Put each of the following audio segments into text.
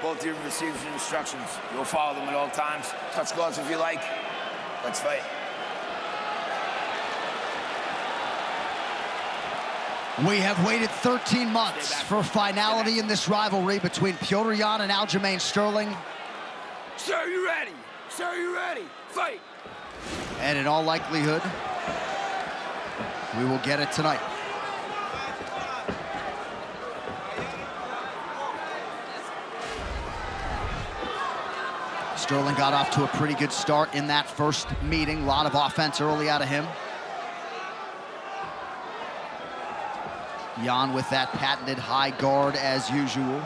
Both of you have received your instructions. You'll follow them at all times. Touch gloves if you like. Let's fight. We have waited 13 months for finality in this rivalry between Petr Yan and Aljamain Sterling. Sir, you ready? Sir, you ready? Fight! And in all likelihood, we will get it tonight. Sterling got off to a pretty good start in that first meeting. A lot of offense early out of him. Yan with that patented high guard as usual.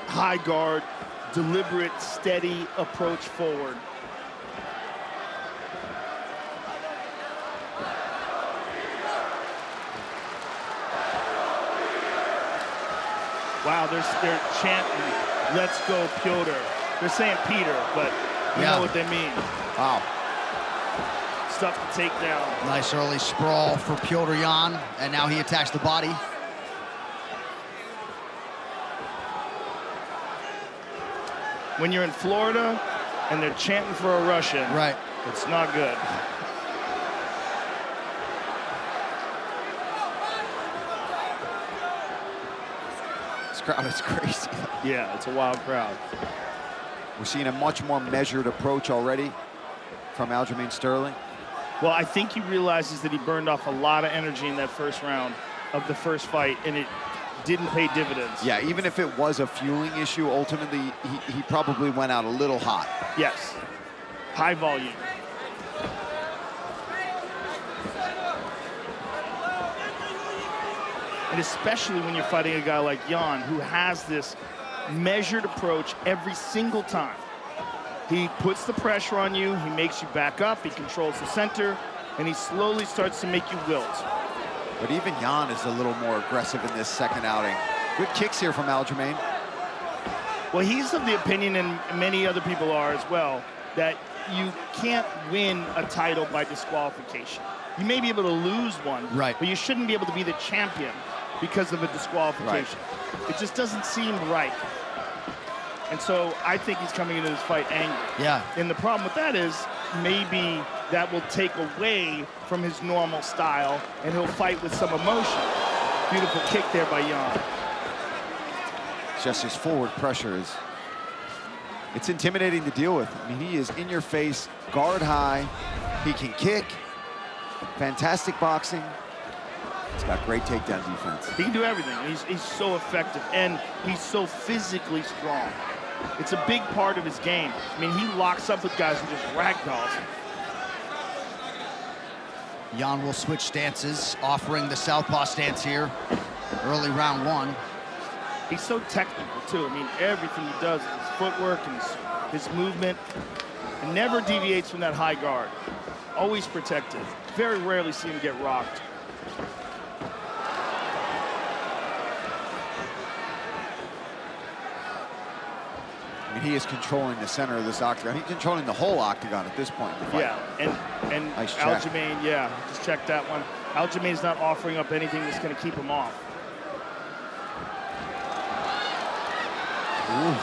High guard, deliberate, steady approach forward. Wow, they're chanting, "Let's go, Petr." They're saying Peter, but you know what they mean. Wow. Stuff to take down. Nice early sprawl for Petr Yan, and now he attacks the body. When you're in Florida and they're chanting for a Russian, right, it's not good. This crowd is crazy. Yeah, it's a wild crowd. We're seeing a much more measured approach already from Aljamain Sterling. Well, I think he realizes that he burned off a lot of energy in that first round of the first fight, and it didn't pay dividends. Yeah, even if it was a fueling issue, ultimately, he probably went out a little hot. Yes. High volume. And especially when you're fighting a guy like Yan, who has this measured approach every single time. He puts the pressure on you, he makes you back up, he controls the center, and he slowly starts to make you wilt. But even Yan is a little more aggressive in this second outing. Good kicks here from Aljamain. Well, he's of the opinion, and many other people are as well, that you can't win a title by disqualification. You may be able to lose one, right, but you shouldn't be able to be the champion because of a disqualification. Right. It just doesn't seem right. And so I think he's coming into this fight angry. Yeah. And the problem with that is maybe that will take away from his normal style and he'll fight with some emotion. Beautiful kick there by Yan. Just his forward pressure it's intimidating to deal with. I mean, he is in your face, guard high. He can kick. Fantastic boxing. He's got great takedown defense. He can do everything. He's so effective, and he's so physically strong. It's a big part of his game. I mean, he locks up with guys and just ragdolls them. Yan will switch stances, offering the southpaw stance here. Early round one. He's so technical, too. I mean, everything he does, his footwork and his movement, and never deviates from that high guard. Always protected. Very rarely see him get rocked. I mean, he is controlling the center of this octagon. He's controlling the whole octagon at this point in the fight. Yeah, and nice Aljamain, yeah, just check that one. Aljamain's not offering up anything that's going to keep him off. Ooh.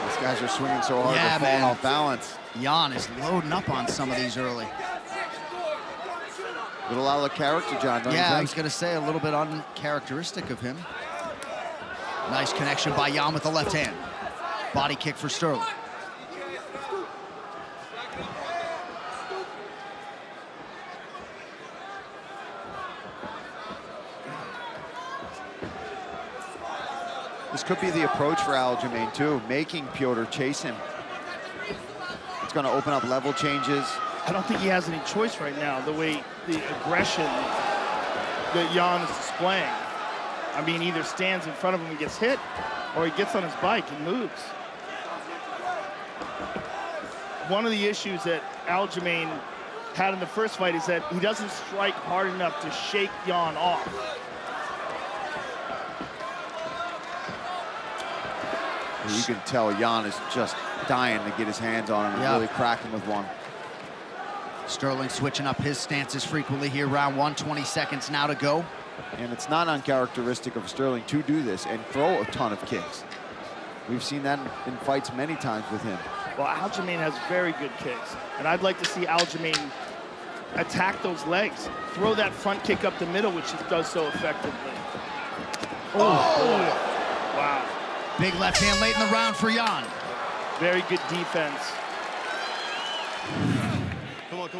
These guys are swinging so hard, they're falling off balance. Yan is loading up on some of these early. Little out of character, John, don't you think? I was going to say a little bit uncharacteristic of him. Nice connection by Yan with the left hand. Body kick for Sterling. This could be the approach for Aljamain, too, making Petr chase him. It's going to open up level changes. I don't think he has any choice right now, the way the aggression that Yan is displaying. I mean, either stands in front of him and gets hit, or he gets on his bike and moves. One of the issues that Aljamain had in the first fight is that he doesn't strike hard enough to shake Yan off. You can tell Yan is just dying to get his hands on him and really crack him with one. Sterling switching up his stances frequently here. Round 1, 20 seconds now to go. And it's not uncharacteristic of Sterling to do this and throw a ton of kicks. We've seen that in fights many times with him. Well, Aljamain has very good kicks, and I'd like to see Aljamain attack those legs, throw that front kick up the middle, which he does so effectively. Oh! Wow. Big left hand late in the round for Jan. Very good defense. Come on.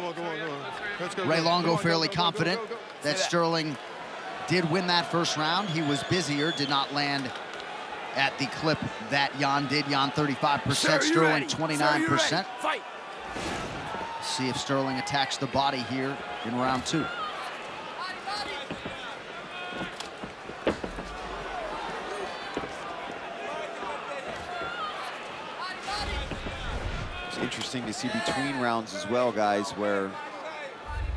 Let's go. Ray Longo Come on, fairly go. confident that Sterling did win that first round. He was busier, did not land at the clip that Jan did. Jan 35%, Sterling 29%. Fight. See if Sterling attacks the body here in round 2. It's interesting to see between rounds as well, guys, where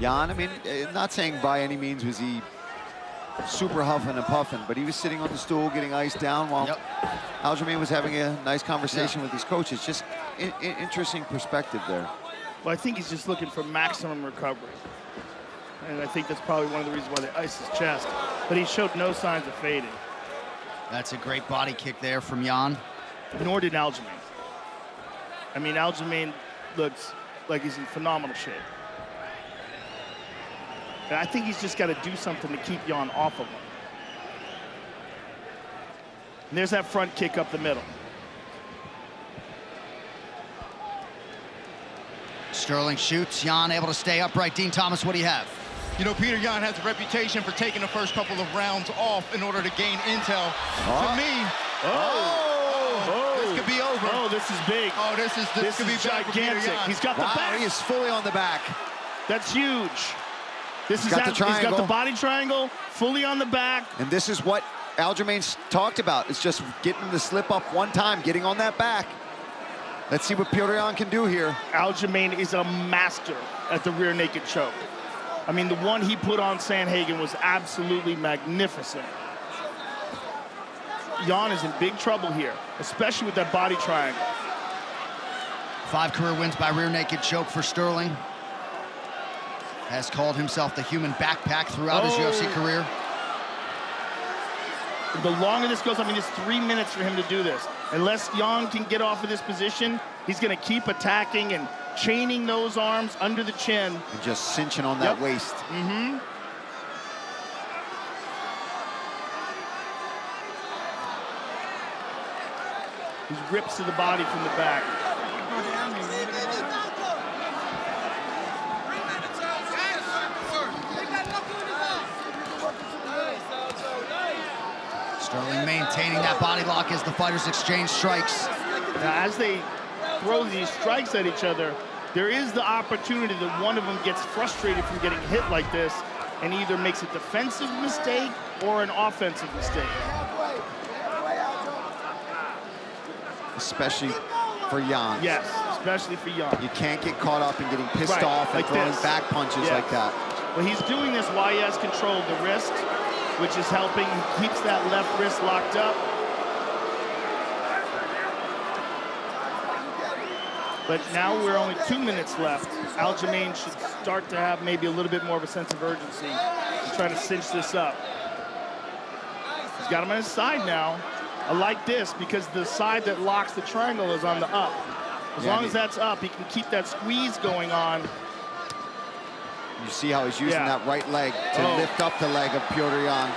Jan, I mean, not saying by any means was he super huffing and puffing, but he was sitting on the stool getting iced down while Aljamain was having a nice conversation with his coach. It's just interesting perspective there. Well, I think he's just looking for maximum recovery. And I think that's probably one of the reasons why they iced his chest. But he showed no signs of fading. That's a great body kick there from Jan. Nor did Aljamain. I mean, Aljamain looks like he's in phenomenal shape. And I think he's just got to do something to keep Jan off of him. And there's that front kick up the middle. Sterling shoots, Jan able to stay upright. Dean Thomas, what do you have? You know, Peter Yan has a reputation for taking the first couple of rounds off in order to gain intel. To me, this could be over. Oh, this is big. Oh, this could be bad for Peter gigantic. Yan. He's got the back. He is fully on the back. That's huge. He's got the triangle. He's got the body triangle, fully on the back. And this is what Aljamain talked about. It's just getting the slip up one time, getting on that back. Let's see what Petr Yan can do here. Aljamain is a master at the rear naked choke. I mean, the one he put on Sandhagen was absolutely magnificent. Jan is in big trouble here, especially with that body triangle. 5 career wins by rear naked choke for Sterling. Has called himself the human backpack throughout his UFC career. The longer this goes, I mean, it's 3 minutes for him to do this. Unless Jan can get off of this position, he's going to keep attacking and chaining those arms under the chin. And just cinching on that waist. Mm-hmm. He rips to the body from the back. Sterling maintaining that body lock as the fighters exchange strikes. Now, as they throw these strikes at each other, there is the opportunity that one of them gets frustrated from getting hit like this and either makes a defensive mistake or an offensive mistake. Especially for Jan. Yes, especially for Jan. You can't get caught up in getting pissed off and like throwing this. back punches like that. Well, he's doing this while he has control of the wrist, which is helping. He keeps that left wrist locked up. But now we're only 2 minutes left. Aljamain should start to have maybe a little bit more of a sense of urgency and try to cinch this up. He's got him on his side now. I like this because the side that locks the triangle is on the up. As long as that's up, he can keep that squeeze going on. You see how he's using that right leg to lift up the leg of Petr Yan.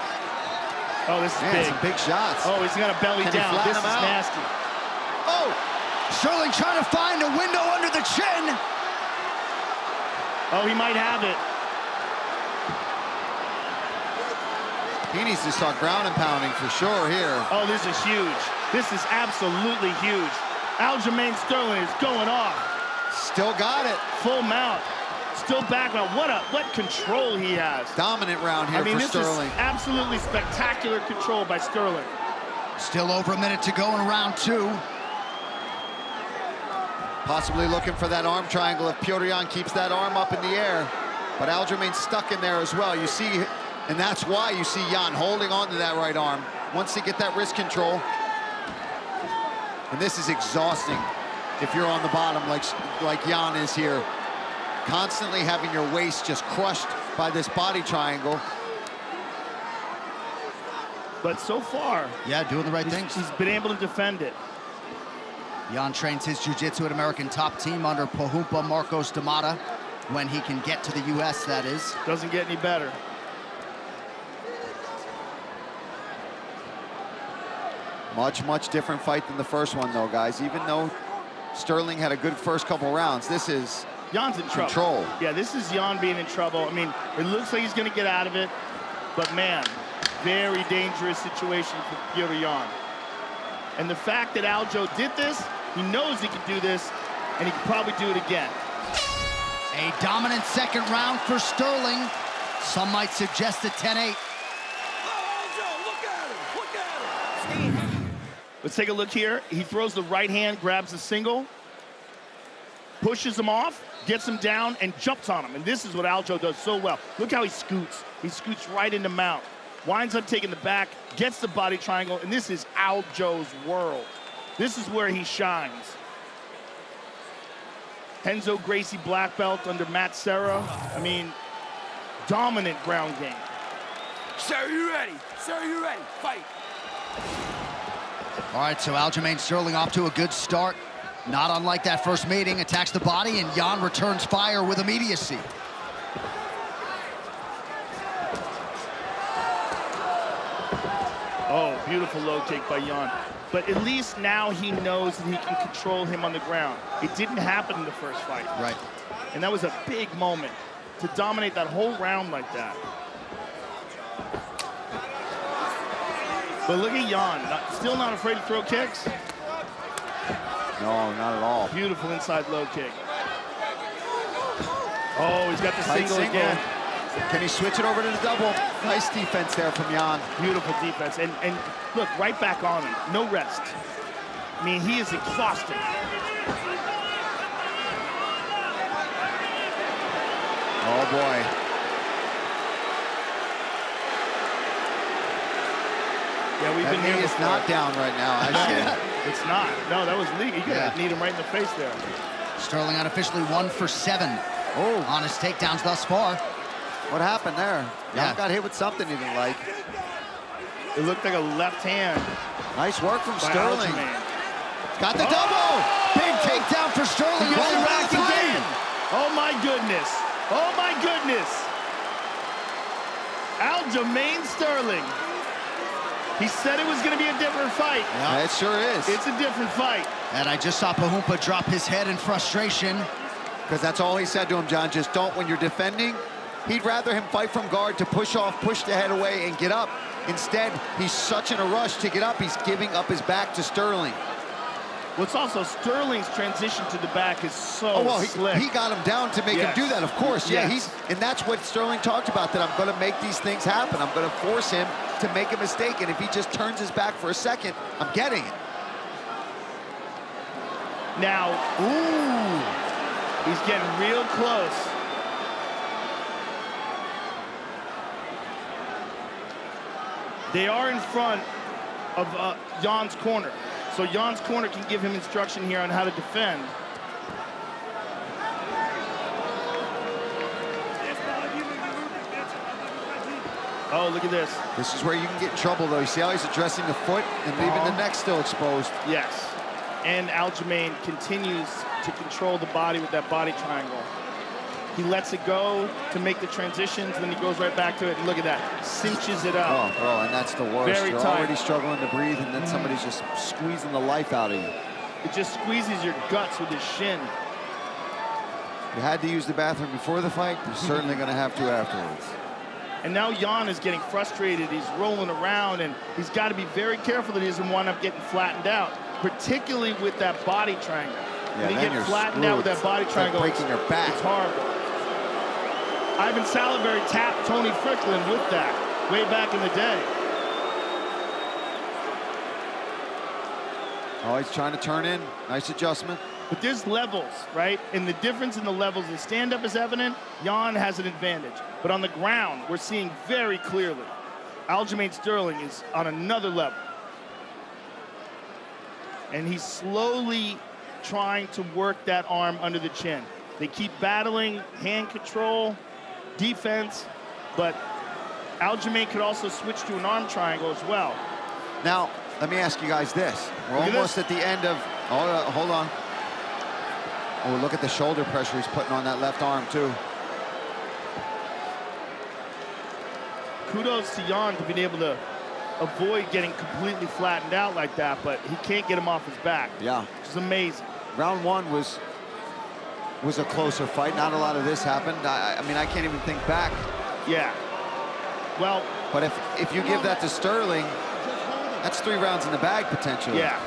Oh, this is big. Some big shots. Oh, he's got a belly Can he down. flatten This him is out? nasty. Oh! Sterling trying to find a window under the chin. Oh, he might have it. He needs to start ground and pounding for sure here. Oh, this is huge. This is absolutely huge. Aljamain Sterling is going off. Still got it. Full mount. Still back mount. What control he has. Dominant round here for Sterling. This is absolutely spectacular control by Sterling. Still over a minute to go in round 2. Possibly looking for that arm triangle if Petr Yan keeps that arm up in the air. But Aljamain's stuck in there as well. You see, and that's why you see Yan holding on to that right arm. Once they get that wrist control. And this is exhausting if you're on the bottom like Yan is here. constantly having your waist just crushed by this body triangle. But so far, yeah, doing the right things. He's been able to defend it. Jan trains his jiu-jitsu at American Top Team under Pohumpa Marcos D'Amata, when he can get to the U.S., that is. Doesn't get any better. Much, much different fight than the first one, though, guys. Even though Sterling had a good first couple rounds, this is Jan's in trouble. Control. Yeah, this is Jan being in trouble. I mean, it looks like he's going to get out of it, but man, very dangerous situation for Petr Yan. And the fact that Aljo did this, he knows he can do this, and he can probably do it again. A dominant second round for Sterling. Some might suggest a 10-8. Let's take a look here. He throws the right hand, grabs the single, pushes him off, gets him down, and jumps on him. And this is what Aljo does so well. Look how he scoots. He scoots right into mount. Winds up taking the back, gets the body triangle, and this is Aljo's world. This is where he shines. Renzo Gracie black belt under Matt Serra. I mean, dominant ground game. Sir, you ready? Sir, you ready? Fight. All right, so Aljamain Sterling off to a good start. Not unlike that first meeting, attacks the body, and Jan returns fire with immediacy. Oh, beautiful low kick by Jan. But at least now he knows that he can control him on the ground. It didn't happen in the first fight. Right. And that was a big moment to dominate that whole round like that. But look at Jan, still not afraid to throw kicks. No, not at all. Beautiful inside low kick. Oh, he's got the single again. Can he switch it over to the double? Nice defense there from Jan. Beautiful defense. And look, right back on him. No rest. I mean, he is exhausted. Oh, boy. Yeah, we've been here knee is before. not down right now. I see it. It's not. No, that was legal. You could need him right in the face there. Sterling unofficially 1 for 7 on his takedowns thus far. What happened there? Yeah. Jan got hit with something he didn't like. It looked like a left hand. Nice work from by Sterling. Aljamain. Got the double! Big takedown for Sterling. Going back again. Oh, my goodness. Oh, my goodness. Aljamain Sterling. He said it was going to be a different fight. Yeah, it sure is. It's a different fight. And I just saw Pohumpa drop his head in frustration. Because that's all he said to him, John. Just don't when you're defending. He'd rather him fight from guard to push off, push the head away, and get up. Instead, he's such in a rush to get up, he's giving up his back to Sterling. What's also Sterling's transition to the back is so slick. He got him down to make him do that, of course. Yeah, and that's what Sterling talked about, that I'm going to make these things happen. I'm going to force him to make a mistake, and if he just turns his back for a second, I'm getting it. Now, he's getting real close. They are in front of Jan's corner. So Jan's corner can give him instruction here on how to defend. Oh, look at this. This is where you can get in trouble, though. You see how he's addressing the foot and leaving the neck still exposed. Yes. And Aljamain continues to control the body with that body triangle. He lets it go to make the transitions, then he goes right back to it. And look at that, cinches it up. Oh, bro, and that's the worst. Very You're tight. already struggling to breathe, and then somebody's just squeezing the life out of you. It just squeezes your guts with his shin. You had to use the bathroom before the fight. You're certainly going to have to afterwards. And now Jan is getting frustrated. He's rolling around, and he's got to be very careful that he doesn't wind up getting flattened out, particularly with that body triangle. Yeah, when you get flattened out with that body triangle, like breaking your back. It's horrible. Ivan Salivary tapped Tony Fricklin with that way back in the day. Oh, he's trying to turn in. Nice adjustment. But there's levels, right? And the difference in the levels in stand-up is evident. Jan has an advantage. But on the ground, we're seeing very clearly Aljamain Sterling is on another level. And he's slowly trying to work that arm under the chin. They keep battling, hand control, defense, but Aljamain could also switch to an arm triangle as well. Now, let me ask you guys this. We're almost at the end of, hold on. Oh, look at the shoulder pressure he's putting on that left arm too. Kudos to Jan to being able to avoid getting completely flattened out like that, but he can't get him off his back. Yeah. Which is amazing. Round one was a closer fight. Not a lot of this happened. I mean, I can't even think back. Yeah. Well, but if you give that to Sterling, that's 3 rounds in the bag potentially. Yeah.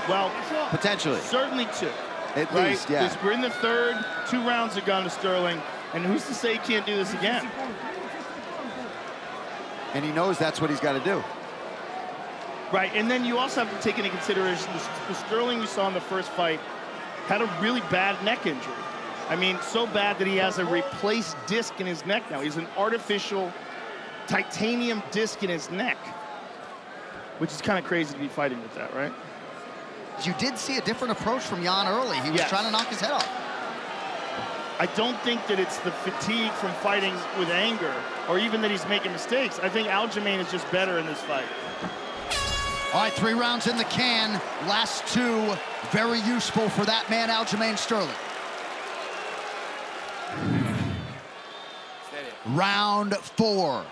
Well, potentially. Certainly 2. At least, yeah. We're in the 3rd. 2 rounds have gone to Sterling, and who's to say he can't do this again? And he knows that's what he's got to do. Right, and then you also have to take into consideration the Sterling you saw in the first fight had a really bad neck injury. I mean, so bad that he has a replaced disc in his neck now. He's an artificial titanium disc in his neck, which is kind of crazy to be fighting with that, right? You did see a different approach from Jan early. He was trying to knock his head off. I don't think that it's the fatigue from fighting with anger or even that he's making mistakes. I think Aljamain is just better in this fight. All right, 3 rounds in the can. Last 2, very useful for that man, Aljamain Sterling. Round 4.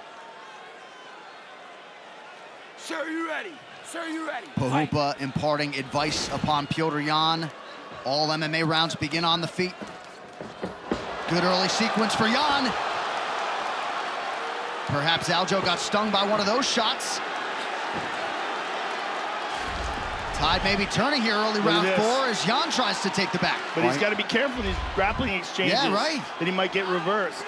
Sir, you ready? Sir, you ready? Pahupa imparting advice upon Petr Yan. All MMA rounds begin on the feet. Good early sequence for Yan. Perhaps Aljo got stung by one of those shots. Tide may be turning here early round 4 as Yan tries to take the back. But he's got to be careful in these grappling exchanges. Yeah, right. That he might get reversed.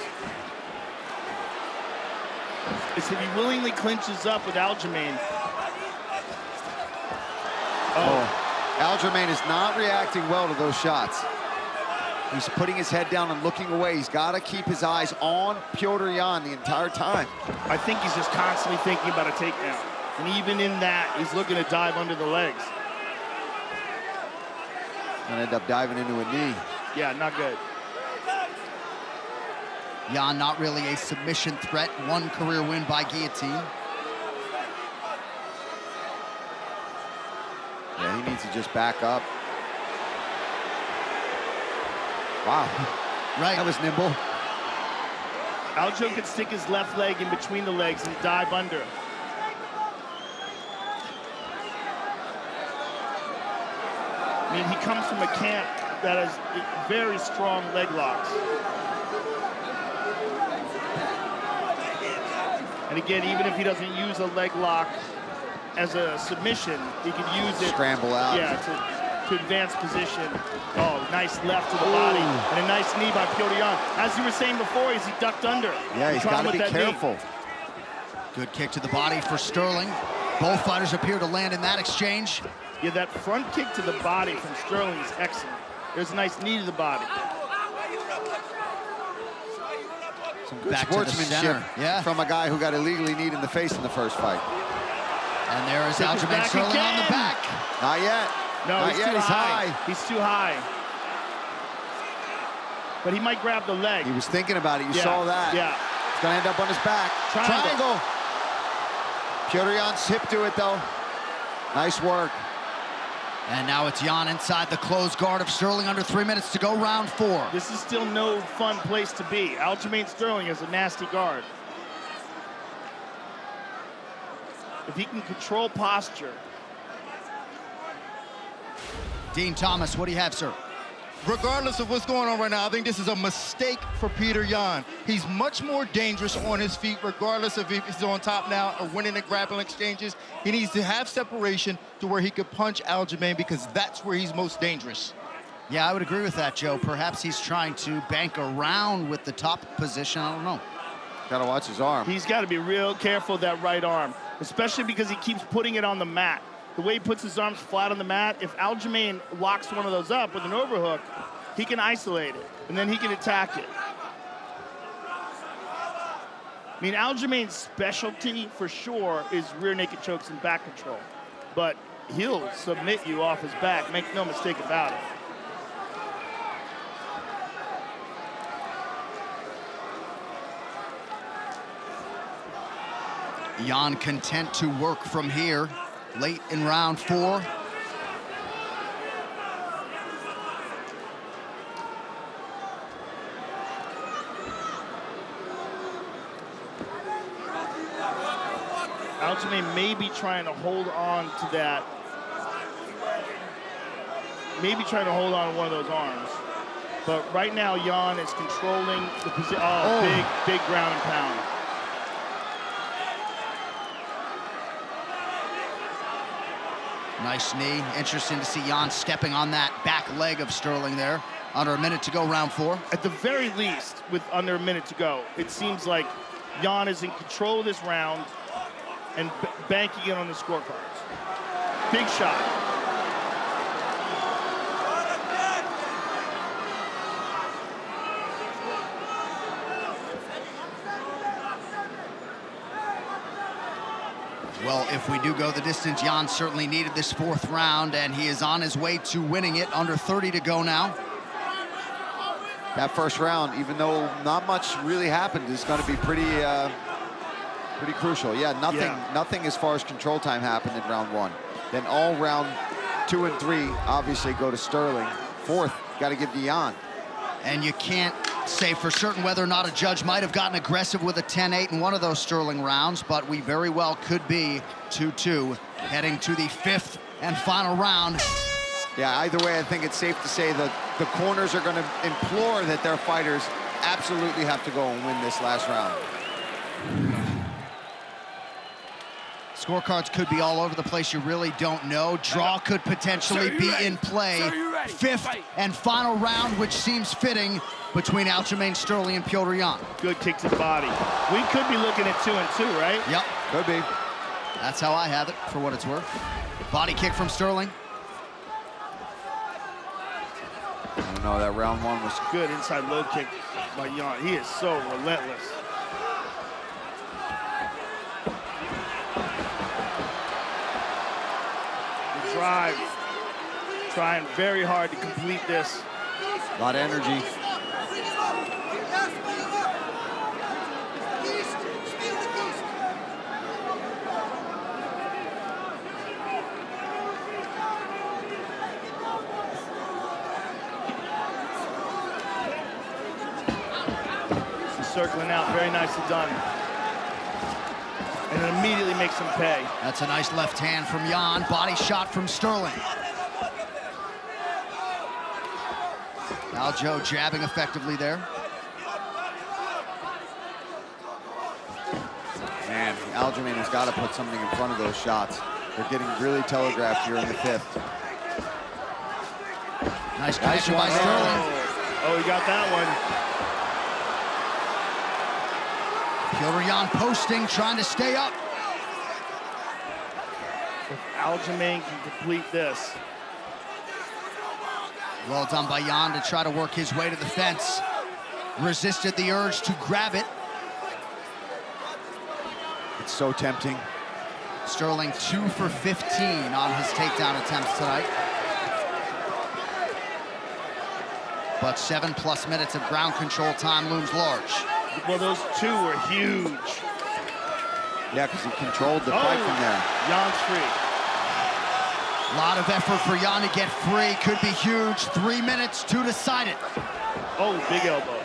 It's if he willingly clinches up with Aljamain. Aljamain is not reacting well to those shots. He's putting his head down and looking away. He's got to keep his eyes on Petr Yan the entire time. I think he's just constantly thinking about a takedown. And even in that, he's looking to dive under the legs. And end up diving into a knee. Yeah, not good. Yan not really a submission threat. 1 career win by guillotine. Yeah, he needs to just back up. Wow. Right. That was nimble. Aljo could stick his left leg in between the legs and dive under. I mean, he comes from a camp that has very strong leg locks. And again, even if he doesn't use a leg lock as a submission, he can use it. Scramble out. Yeah, to advance position. Oh, nice left to the body. And a nice knee by Petr Yan. As you were saying before, he ducked under. Yeah, he's got to be careful. Good kick to the body for Sterling. Both fighters appear to land in that exchange. Yeah, that front kick to the body from Sterling is excellent. There's a nice knee to the body. Some good sportsmanship from a guy who got illegally kneed in the face in the first fight. And there is Aljamain Sterling on the back. Not yet. No, Not he's yet. too He's high. high. He's too high. But he might grab the leg. He was thinking about it. You saw that. Yeah. It's going to end up on his back. Triangle. Petr Yan's hip to it, though. Nice work. And now it's Yan inside the closed guard of Sterling. Under 3 minutes to go, round 4. This is still no fun place to be. Aljamain Sterling is a nasty guard. If he can control posture. Dean Thomas, what do you have, sir? Regardless of what's going on right now, I think this is a mistake for Petr Yan. He's much more dangerous on his feet, regardless of if he's on top now or winning the grappling exchanges. He needs to have separation to where he could punch Aljamain, because that's where he's most dangerous. Yeah, I would agree with that, Joe. Perhaps he's trying to bank around with the top position. I don't know. Got to watch his arm. He's got to be real careful with that right arm, especially because he keeps putting it on the mat. The way he puts his arms flat on the mat, if Aljamain locks one of those up with an overhook, he can isolate it, and then he can attack it. I mean, Aljamain's specialty, for sure, is rear naked chokes and back control. But he'll submit you off his back, make no mistake about it. Jan content to work from here late in round 4. Aljamain may be trying to hold on to that. Maybe trying to hold on to one of those arms. But right now, Jan is controlling the position. Oh, big ground and pound. Nice knee. Interesting to see Jan stepping on that back leg of Sterling there. Under a minute to go, round 4. At the very least, with under a minute to go, it seems like Jan is in control of this round and banking it on the scorecards. Big shot. Well, if we do go the distance, Jan certainly needed this 4th round, and he is on his way to winning it. Under 30 to go now. That first round, even though not much really happened, is going to be pretty crucial. Yeah, nothing as far as control time happened in round 1. Then all round 2 and 3 obviously go to Sterling. 4th, got to give to Jan. And you can't say for certain whether or not a judge might have gotten aggressive with a 10-8 in one of those Sterling rounds, but we very well could be 2-2 heading to the 5th and final round. Yeah, either way, I think it's safe to say that the corners are going to implore that their fighters absolutely have to go and win this last round. Scorecards could be all over the place. You really don't know. Draw could potentially be in play. 5th and final round, which seems fitting between Aljamain Sterling and Petr Yan. Good kick to the body. We could be looking at 2 and 2, right? Yep. Could be. That's how I have it, for what it's worth. Body kick from Sterling. I don't know, that round 1 was good. Inside low kick by Jan. He is so relentless. The drive. Trying very hard to complete this. a lot of energy. Circling out, very nicely done. And it immediately makes him pay. That's a nice left hand from Jan. Body shot from Sterling. Aljo jabbing effectively there. Man, Aljamain has got to put something in front of those shots. They're getting really telegraphed here in the 5th. Nice connection by Sterling. Oh, he got that one. Petr Yan posting, trying to stay up. If Aljamain can complete this. Well done by Yan to try to work his way to the fence. Resisted the urge to grab it. It's so tempting. Sterling 2 for 15 on his takedown attempts tonight. But 7+ minutes of ground control time looms large. Well, those 2 were huge. Yeah, because he controlled the fight from there. Jan's free. A lot of effort for Yan to get free. Could be huge. 3 minutes to decide it. Oh, big elbow.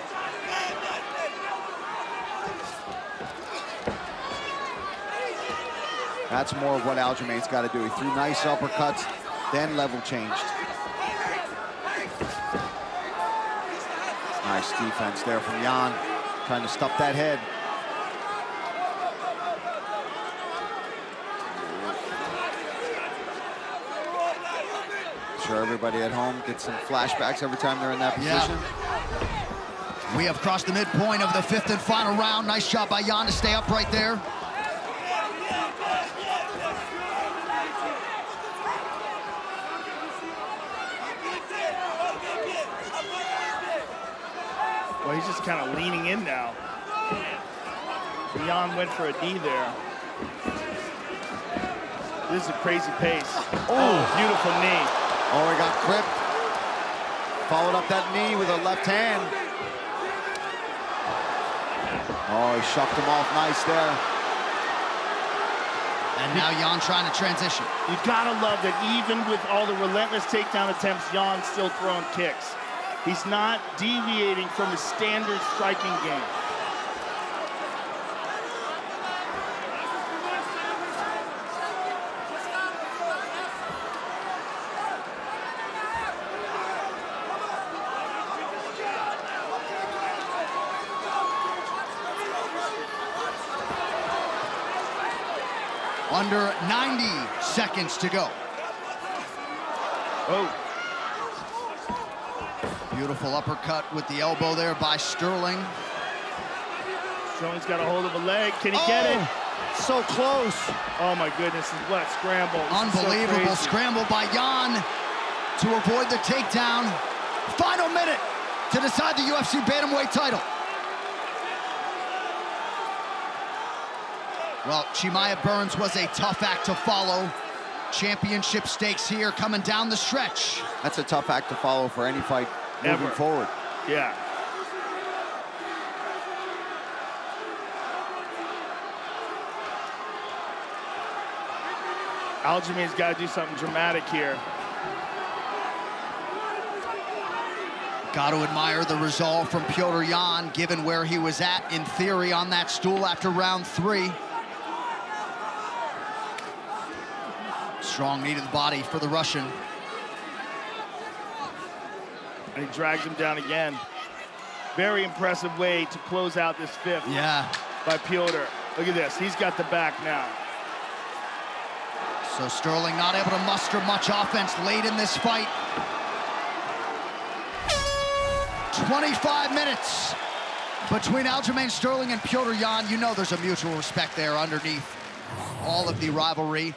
That's more of what Aljamain's got to do. He threw nice uppercuts, then level changed. Nice defense there from Yan, trying to stuff that head. Sure, everybody at home gets some flashbacks every time they're in that position. Yeah. We have crossed the midpoint of the 5th and final round. Nice job by Yan to stay up right there. Well, he's just kind of leaning in now. Yan went for a knee there. This is a crazy pace. Oh, beautiful knee. Oh, he got clipped. Followed up that knee with a left hand. Oh, he shucked him off nice there. And now Jan trying to transition. You gotta love that even with all the relentless takedown attempts, Jan's still throwing kicks. He's not deviating from his standard striking game. Under 90 seconds to go. Oh. Beautiful uppercut with the elbow there by Sterling. Sterling's got a hold of a leg. Can he get it? So close. Oh my goodness, what scramble. Unbelievable scramble by Jan to avoid the takedown. Final minute to decide the UFC bantamweight title. Well, Chimaev Burns was a tough act to follow. Championship stakes here coming down the stretch. That's a tough act to follow for any fight moving forward. Yeah. Aljamain's got to do something dramatic here. Got to admire the resolve from Petr Yan, given where he was at, in theory, on that stool after round 3. Strong knee to the body for the Russian. And he drags him down again. Very impressive way to close out this 5th. Yeah. By Petr. Look at this, he's got the back now. So Sterling not able to muster much offense late in this fight. 25 minutes between Aljamain Sterling and Petr Yan. You know there's a mutual respect there underneath all of the rivalry.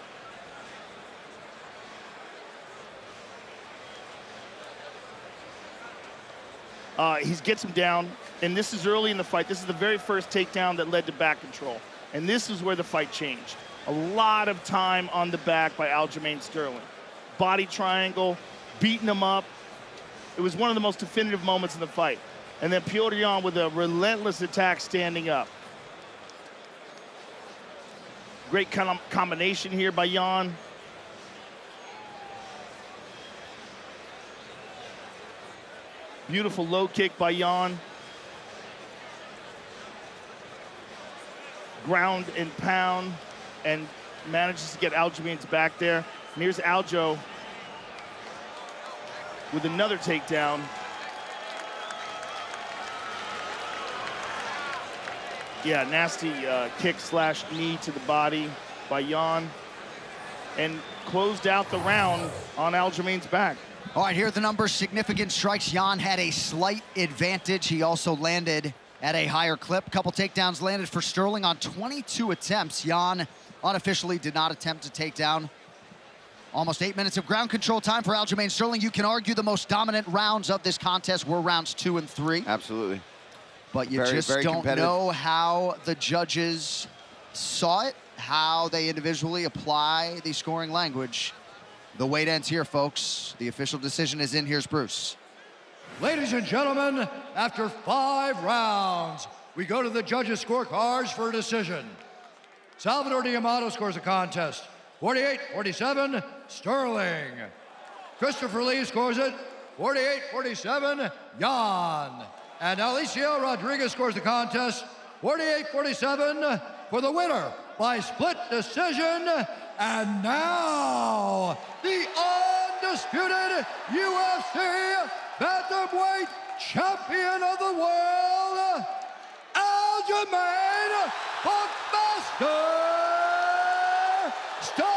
He gets him down, and this is early in the fight. This is the very first takedown that led to back control. And this is where the fight changed. A lot of time on the back by Aljamain Sterling. Body triangle, beating him up. It was one of the most definitive moments in the fight. And then Petr Yan with a relentless attack standing up. Great combination here by Yan. Beautiful low kick by Yan. Ground and pound, and manages to get Aljamain's back there. And here's Aljo with another takedown. Yeah, nasty kick slash knee to the body by Yan. And closed out the round on Aljamain's back. All right, here are the numbers. Significant strikes. Jan had a slight advantage. He also landed at a higher clip. Couple takedowns landed for Sterling on 22 attempts. Jan unofficially did not attempt to take down. Almost 8 minutes of ground control time for Aljamain Sterling. You can argue the most dominant rounds of this contest were rounds 2 and 3. Absolutely. But you just don't know how the judges saw it, how they individually apply the scoring language. The wait ends here, folks. The official decision is in. Here's Bruce. Ladies and gentlemen, after 5 rounds, we go to the judges' scorecards for a decision. Salvador D'Amato scores the contest, 48-47, Sterling. Christopher Lee scores it, 48-47, Jan. And Alicia Rodriguez scores the contest, 48-47, for the winner by split decision. And now, the undisputed UFC bantamweight champion of the world, Aljamain Buckmaster Sterling.